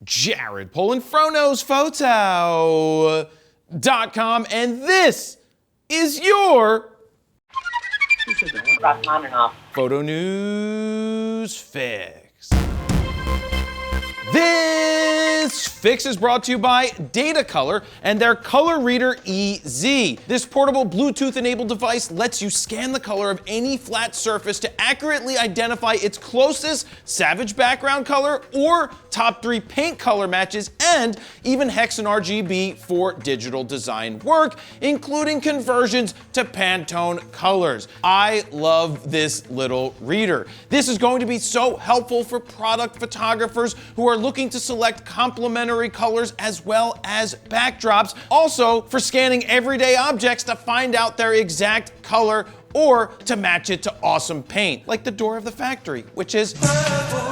Jared Polin, FroKnowsPhoto.com, and this is your Photo News Fix. This fix is brought to you by Datacolor and their color reader EZ. This portable Bluetooth-enabled device lets you scan the color of any flat surface to accurately identify its closest Savage background color or top 3 paint color matches, and even hex and RGB for digital design work, including conversions to Pantone colors. I love this little reader. This is going to be so helpful for product photographers who are looking to select complementary colors as well as backdrops. Also for scanning everyday objects to find out their exact color or to match it to awesome paint, like the door of the factory, which is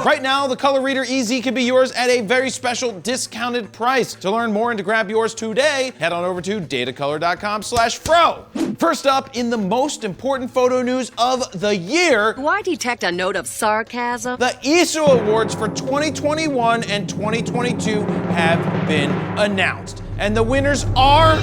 right now. The color reader EZ can be yours at a very special discounted price. To learn more and to grab yours today, head on over to datacolor.com/fro. First up, in the most important photo news of the year, Do I detect a note of sarcasm? the ESA Awards for 2021 and 2022 have been announced. And the winners are,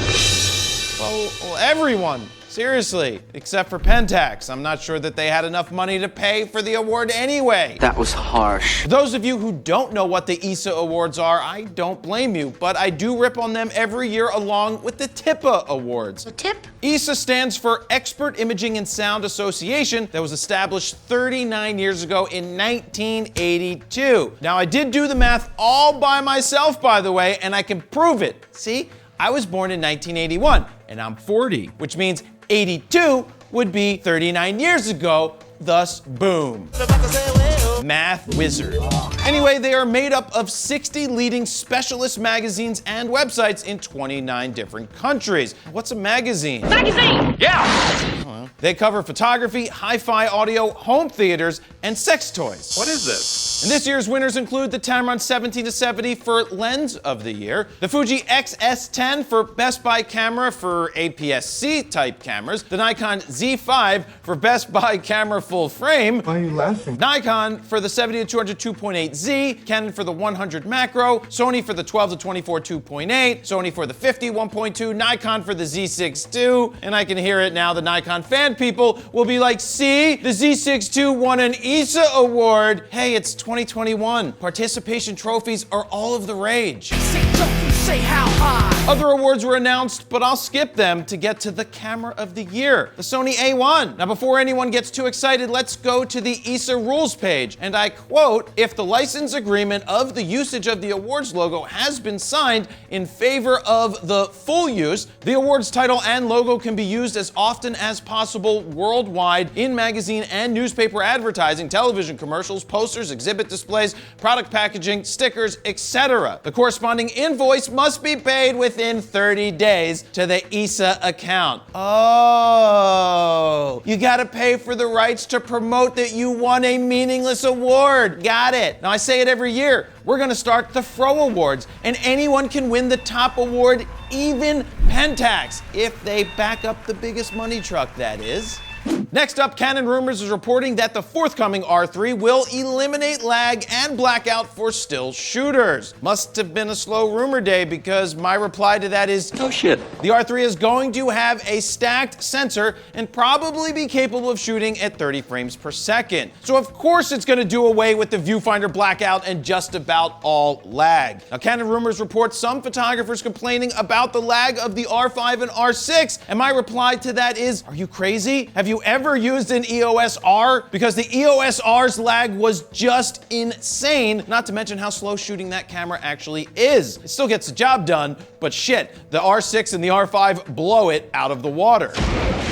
well, everyone. Seriously, except for Pentax. I'm not sure that they had enough money to pay for the award anyway. That was harsh. For those of you who don't know what the ESA Awards are, I don't blame you, but I do rip on them every year along with the TIPA Awards. The tip? ESA stands for Expert Imaging and Sound Association, that was established 39 years ago in 1982. Now, I did do the math all by myself, by the way, and I can prove it. See, I was born in 1981, and I'm 40, which means 82 would be 39 years ago, thus boom. Math wizard. Anyway, they are made up of 60 leading specialist magazines and websites in 29 different countries. What's a magazine? Magazine! Yeah! They cover photography, hi-fi audio, home theaters, and sex toys. What is this? And this year's winners include the Tamron 17-70 for Lens of the Year, the Fuji XS10 for Best Buy Camera for APS-C type cameras, the Nikon Z5 for Best Buy Camera Full Frame, Why are you laughing? Nikon for the 70-200 2.8Z, Canon for the 100 macro, Sony for the 12-24 2.8, Sony for the 50 1.2, Nikon for the Z6 II, and I can hear it now, the Nikon fan people will be like, see, the Z6 II won an ESA award. Hey, it's 2021. Participation trophies are all of the rage. Other awards were announced, but I'll skip them to get to the camera of the year, the Sony A1. Now, before anyone gets too excited, let's go to the ESA rules page. And I quote, if the license agreement of the usage of the awards logo has been signed in favor of the full use, the awards title and logo can be used as often as possible worldwide in magazine and newspaper advertising, television commercials, posters, exhibit displays, product packaging, stickers, etc. The corresponding invoice must be paid within 30 days to the ESA account. Oh, you gotta pay for the rights to promote that you won a meaningless award. Got it. Now, I say it every year. We're gonna start the Fro Awards, and anyone can win the top award, even Pentax, if they back up the biggest money truck, that is. Next up, Canon Rumors is reporting that the forthcoming R3 will eliminate lag and blackout for still shooters. Must have been a slow rumor day, because my reply to that is, No shit. the R3 is going to have a stacked sensor and probably be capable of shooting at 30 frames per second. So of course it's going to do away with the viewfinder blackout and just about all lag. Now, Canon Rumors reports some photographers complaining about the lag of the R5 and R6, and my reply to that is, are you crazy? Have you ever used an EOS R? Because the EOS R's lag was just insane, not to mention how slow shooting that camera actually is. It still gets the job done, but shit, the R6 and the R5 blow it out of the water.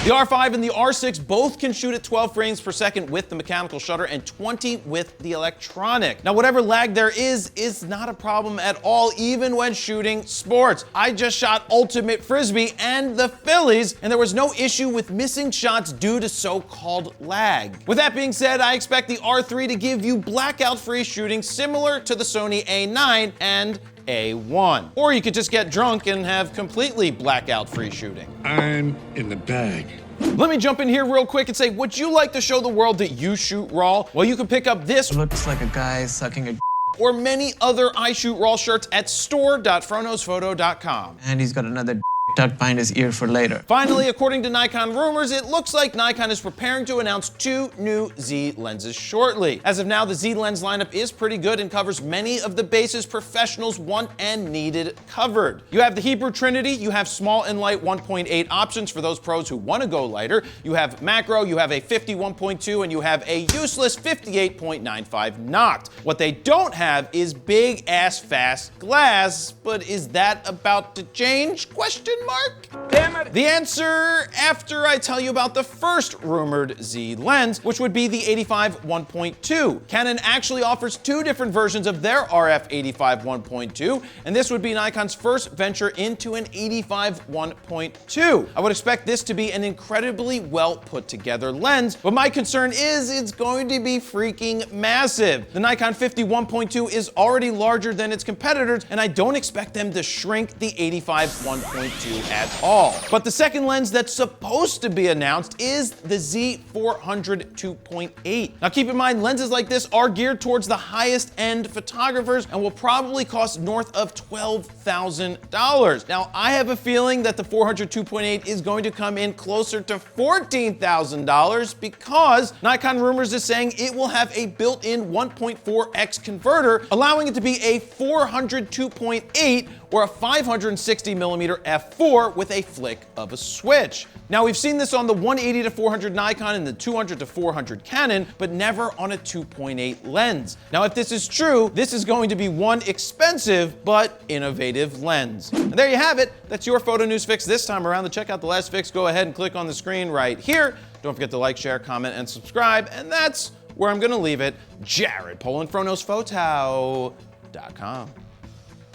The R5 and the R6 both can shoot at 12 frames per second with the mechanical shutter and 20 with the electronic. Now, whatever lag there is not a problem at all, even when shooting sports. I just shot Ultimate Frisbee and the Phillies, and there was no issue with missing shots due to so-called lag. With that being said, I expect the R3 to give you blackout-free shooting similar to the Sony A9 and A1. Or you could just get drunk and have completely blackout-free shooting. I'm in the bag. Let me jump in here real quick and say, would you like to show the world that you shoot raw? Well, you can pick up this Looks like a guy sucking a or many other I Shoot Raw shirts at store.FroKnowsPhoto.com. And he's got another tucked behind his ear for later. Finally, according to Nikon Rumors, it looks like Nikon is preparing to announce 2 new Z lenses shortly. As of now, the Z lens lineup is pretty good and covers many of the bases professionals want and needed covered. You have the Hebrew Trinity, you have small and light 1.8 options for those pros who want to go lighter, you have macro, you have a 51.2, and you have a useless 58.95 knocked. What they don't have is big ass fast glass, but is that about to change? Question mark? Damn it! The answer after I tell you about the first rumored Z lens, which would be the 85 1.2. Canon actually offers 2 different versions of their RF 85 1.2, and this would be Nikon's first venture into an 85 1.2. I would expect this to be an incredibly well put together lens, but my concern is it's going to be freaking massive. The Nikon 50 1.2 is already larger than its competitors, and I don't expect them to shrink the 85 1.2 at all. But the second lens that's supposed to be announced is the Z400 2.8. Now keep in mind, lenses like this are geared towards the highest end photographers and will probably cost north of $12,000. Now I have a feeling that the 400 2.8 is going to come in closer to $14,000 because Nikon Rumors is saying it will have a built-in 1.4x converter, allowing it to be a 400 2.8 or a 560mm f4 with a flick of a switch. Now we've seen this on the 180 to 400 Nikon and the 200 to 400 Canon, but never on a 2.8 lens. Now if this is true, this is going to be one expensive but innovative lens. And there you have it. That's your photo news fix this time around. To check out the last fix, go ahead and click on the screen right here. Don't forget to like, share, comment, and subscribe. And that's where I'm gonna leave it. Jared Polin, FroKnowsPhoto.com.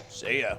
See ya.